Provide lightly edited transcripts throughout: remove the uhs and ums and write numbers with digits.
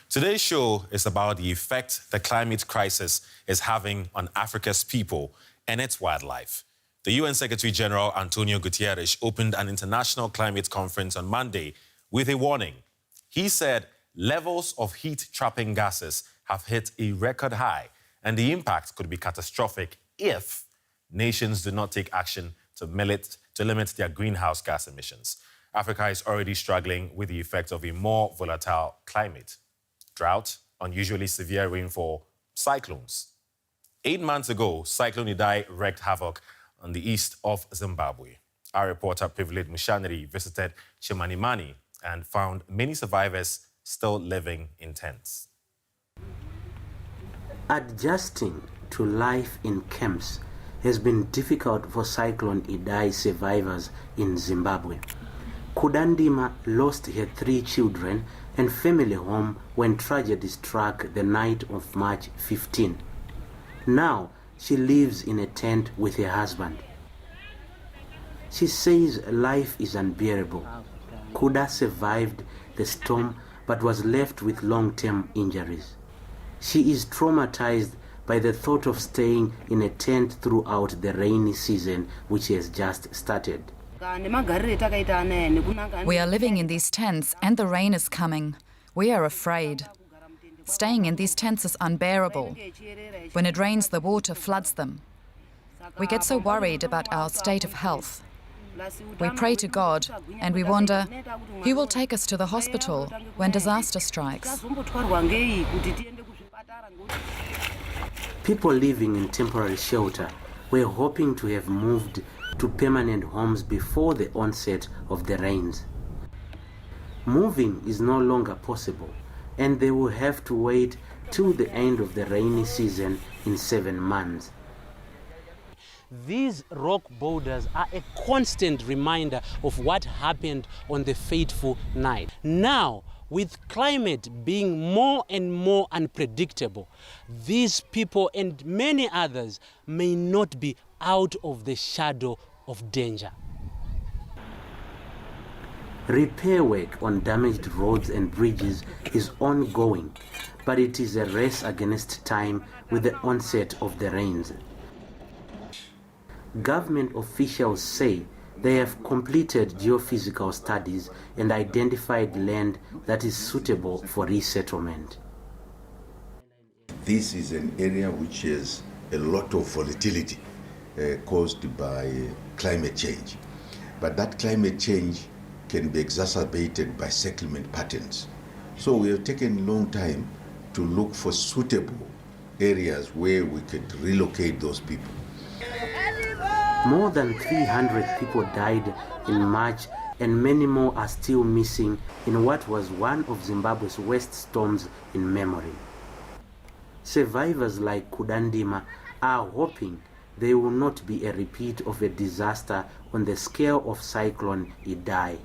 Today's show is about the effect the climate crisis is having on Africa's people and its wildlife. The UN Secretary-General Antonio Guterres opened an international climate conference on Monday with a warning. He said levels of heat-trapping gases have hit a record high, and the impact could be catastrophic if nations do not take action to limit their greenhouse gas emissions. Africa is already struggling with the effects of a more volatile climate. Drought, unusually severe rainfall, cyclones. 8 months ago, Cyclone Idai wreaked havoc on the east of Zimbabwe. Our reporter, Privilege Mushaniri, visited Chimanimani and found many survivors still living in tents. Adjusting to life in camps has been difficult for Cyclone Idai survivors in Zimbabwe. Kudandima lost her 3 children and family home when tragedy struck the night of March 15. Now, she lives in a tent with her husband. She says life is unbearable. Kuda survived the storm but was left with long-term injuries. She is traumatized by the thought of staying in a tent throughout the rainy season, which has just started. We are living in these tents and the rain is coming. We are afraid. Staying in these tents is unbearable. When it rains, the water floods them. We get so worried about our state of health. We pray to God and we wonder who will take us to the hospital when disaster strikes. People living in temporary shelter were hoping to have moved to permanent homes before the onset of the rains. Moving is no longer possible, and they will have to wait till the end of the rainy season in 7 months. These rock boulders are a constant reminder of what happened on the fateful night. Now, with climate being more and more unpredictable, these people and many others may not be out of the shadow of danger. Repair work on damaged roads and bridges is ongoing, but it is a race against time with the onset of the rains. Government officials say they have completed geophysical studies and identified land that is suitable for resettlement. This is an area which has a lot of volatility caused by climate change. But that climate change can be exacerbated by settlement patterns. So we have taken a long time to look for suitable areas where we could relocate those people. More than 300 people died in March and many more are still missing in what was one of Zimbabwe's worst storms in memory. Survivors like Kudandima are hoping there will not be a repeat of a disaster on the scale of Cyclone Idai.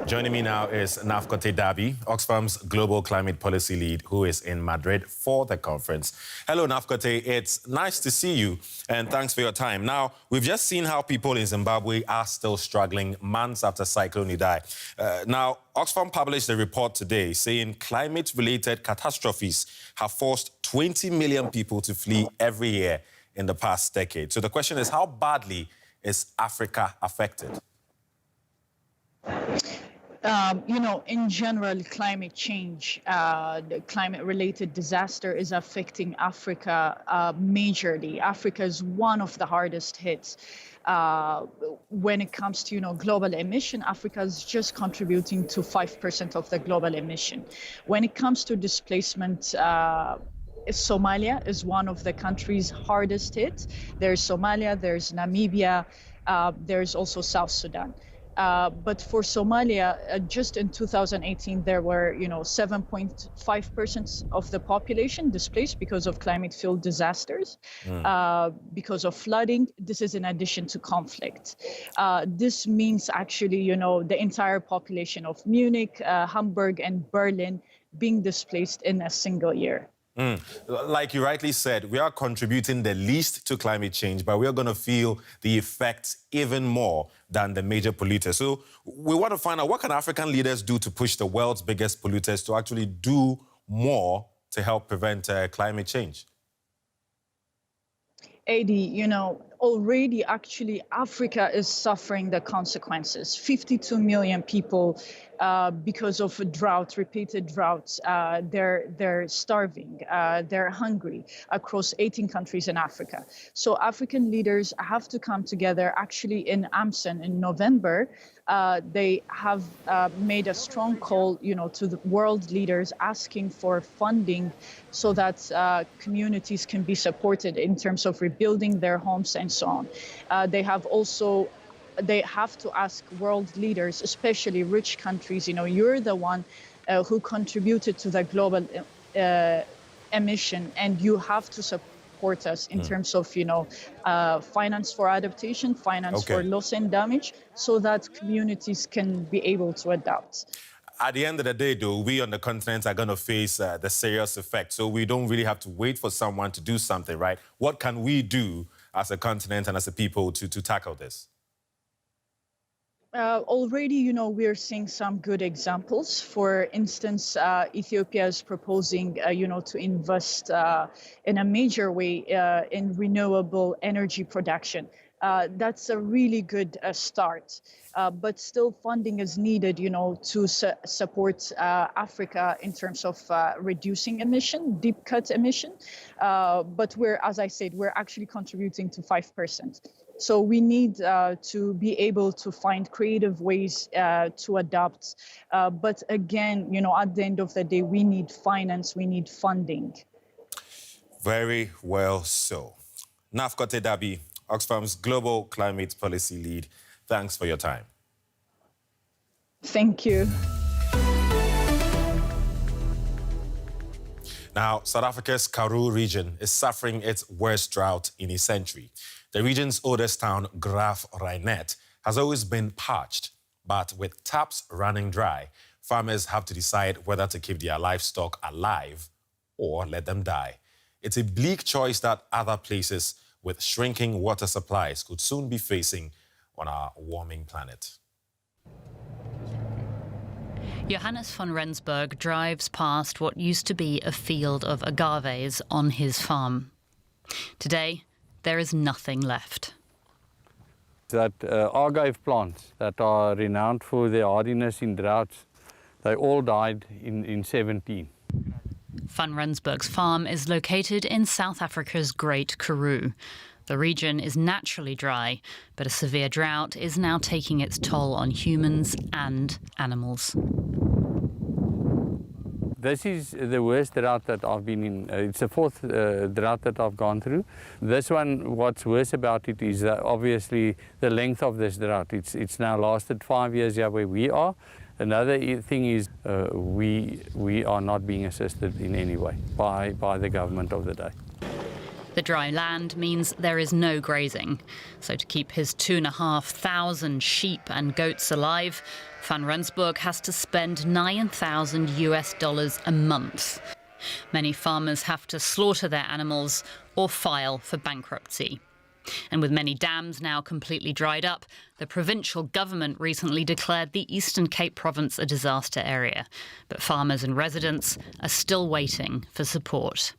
Joining me now is Nafkote Dabi, Oxfam's Global Climate Policy Lead, who is in Madrid for the conference. Hello, Nafkote. It's nice to see you, and thanks for your time. Now, we've just seen how people in Zimbabwe are still struggling months after Cyclone Idai. Now, Oxfam published a report today saying climate-related catastrophes have forced 20 million people to flee every year in the past decade. So the question is, how badly is Africa affected? In general, climate change, the climate-related disaster is affecting Africa majorly. Africa is one of the hardest hits. When it comes to, global emission, Africa is just contributing to 5% of the global emission. When it comes to displacement, Somalia is one of the countries hardest hit. There's Somalia, there's Namibia, there's also South Sudan. But for Somalia, just in 2018, there were, 7.5% of the population displaced because of climate-fueled disasters, because of flooding. This is in addition to conflict. This means actually, the entire population of Munich, Hamburg, and Berlin being displaced in a single year. Like you rightly said, we are contributing the least to climate change, but we are going to feel the effects even more than the major polluters. So we want to find out, what can African leaders do to push the world's biggest polluters to actually do more to help prevent climate change? Eddie, already actually Africa is suffering the consequences. 52 million people, because of a drought, repeated droughts, they're starving, they're hungry across 18 countries in Africa. So African leaders have to come together. Actually, in Amsterdam in November, they have made a strong call, to the world leaders asking for funding so that communities can be supported in terms of rebuilding their homes and so on. They have to ask world leaders, especially rich countries, you're the one who contributed to the global emission, and you have to support us in terms of, finance for adaptation, finance for loss and damage, so that communities can be able to adapt. At the end of the day, though, we on the continent are going to face the serious effect. So we don't really have to wait for someone to do something, right? What can we do as a continent and as a people to tackle this? Already, we're seeing some good examples. For instance, Ethiopia is proposing, to invest in a major way in renewable energy production. That's a really good start. But still funding is needed, to support Africa in terms of reducing emission, deep cut emission. But as I said, we're actually contributing to 5%. So we need to be able to find creative ways to adapt. But again, at the end of the day, we need finance, we need funding. Very well so. Nafkote Dabi, Oxfam's Global Climate Policy Lead, thanks for your time. Thank you. Now, South Africa's Karoo region is suffering its worst drought in a century. The region's oldest town, Graaff-Reinet, has always been parched, but with taps running dry, farmers have to decide whether to keep their livestock alive or let them die. It's a bleak choice that other places with shrinking water supplies could soon be facing on our warming planet. Johannes van Rensburg drives past what used to be a field of agaves on his farm. Today, there is nothing left. That agave plants that are renowned for their hardiness in droughts, they all died in 17. Van Rensburg's farm is located in South Africa's Great Karoo. The region is naturally dry, but a severe drought is now taking its toll on humans and animals. This is the worst drought that I've been in. It's the fourth drought that I've gone through. This one, what's worse about it is that obviously the length of this drought. It's now lasted 5 years here where we are. Another thing is we are not being assisted in any way by the government of the day. The dry land means there is no grazing. So to keep his 2,500 sheep and goats alive, Van Rensburg has to spend $9,000 a month. Many farmers have to slaughter their animals or file for bankruptcy. And with many dams now completely dried up, the provincial government recently declared the Eastern Cape province a disaster area. But farmers and residents are still waiting for support.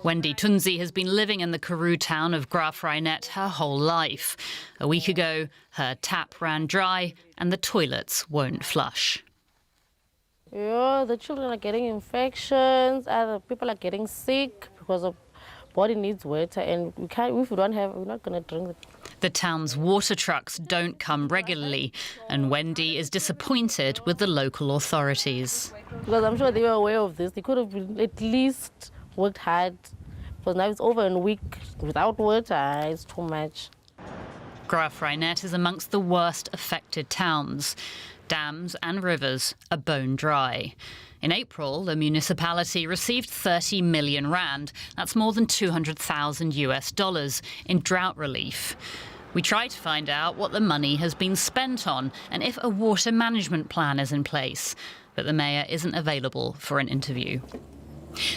Wendy Tunzi has been living in the Karoo town of Graaff-Reinet her whole life. A week ago, her tap ran dry and the toilets won't flush. Yeah, the children are getting infections, other people are getting sick because of body needs water, and if we don't have, we're not going to drink it. The town's water trucks don't come regularly, and Wendy is disappointed with the local authorities. Because I'm sure they were aware of this. They could have at least worked hard, because now it's over in a week without water. It's too much. Graaff-Reinet is amongst the worst affected towns. Dams and rivers are bone dry. In April, the municipality received 30 million rand, that's more than $200,000 in drought relief. We tried to find out what the money has been spent on and if a water management plan is in place, but the mayor isn't available for an interview.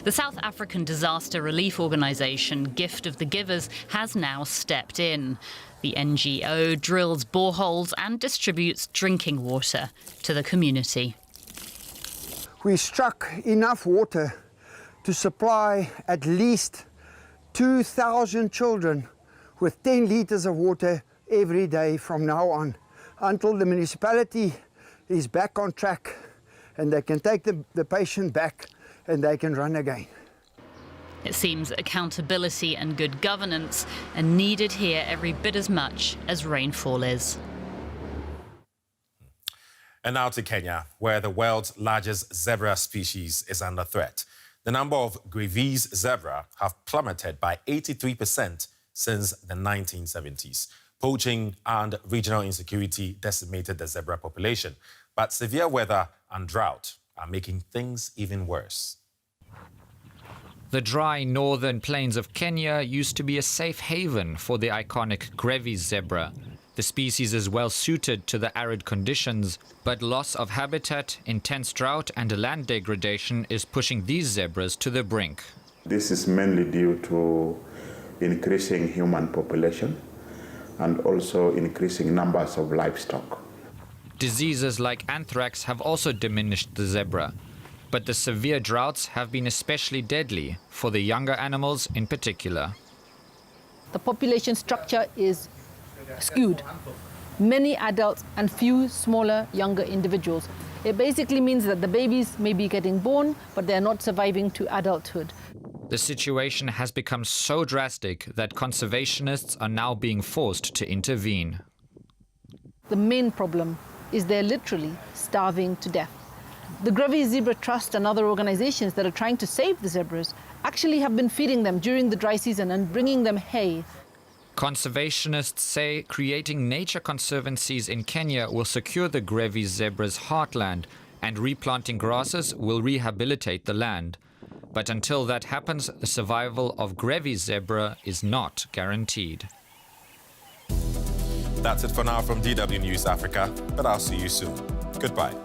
The South African disaster relief organisation Gift of the Givers has now stepped in. The NGO drills boreholes and distributes drinking water to the community. we struck enough water to supply at least 2,000 children with 10 litres of water every day from now on, until the municipality is back on track and they can take the patient back and they can run again. It seems accountability and good governance are needed here every bit as much as rainfall is. And now to Kenya, where the world's largest zebra species is under threat. The number of Grevy's zebra have plummeted by 83% since the 1970s. Poaching and regional insecurity decimated the zebra population, but severe weather and drought are making things even worse. The dry northern plains of Kenya used to be a safe haven for the iconic Grevy's zebra. The species is well suited to the arid conditions, but loss of habitat, intense drought and land degradation is pushing these zebras to the brink. This is mainly due to increasing human population and also increasing numbers of livestock. Diseases like anthrax have also diminished the zebra, but the severe droughts have been especially deadly for the younger animals in particular. The population structure is skewed. Many adults and few smaller, younger individuals. It basically means that the babies may be getting born, but they're not surviving to adulthood. The situation has become so drastic that conservationists are now being forced to intervene. The main problem is they're literally starving to death. The Grevy Zebra Trust and other organizations that are trying to save the zebras actually have been feeding them during the dry season and bringing them hay. Conservationists say creating nature conservancies in Kenya will secure the Grevy zebra's heartland, and replanting grasses will rehabilitate the land. But until that happens, the survival of Grevy zebra is not guaranteed. That's it for now from DW News Africa, but I'll see you soon. Goodbye.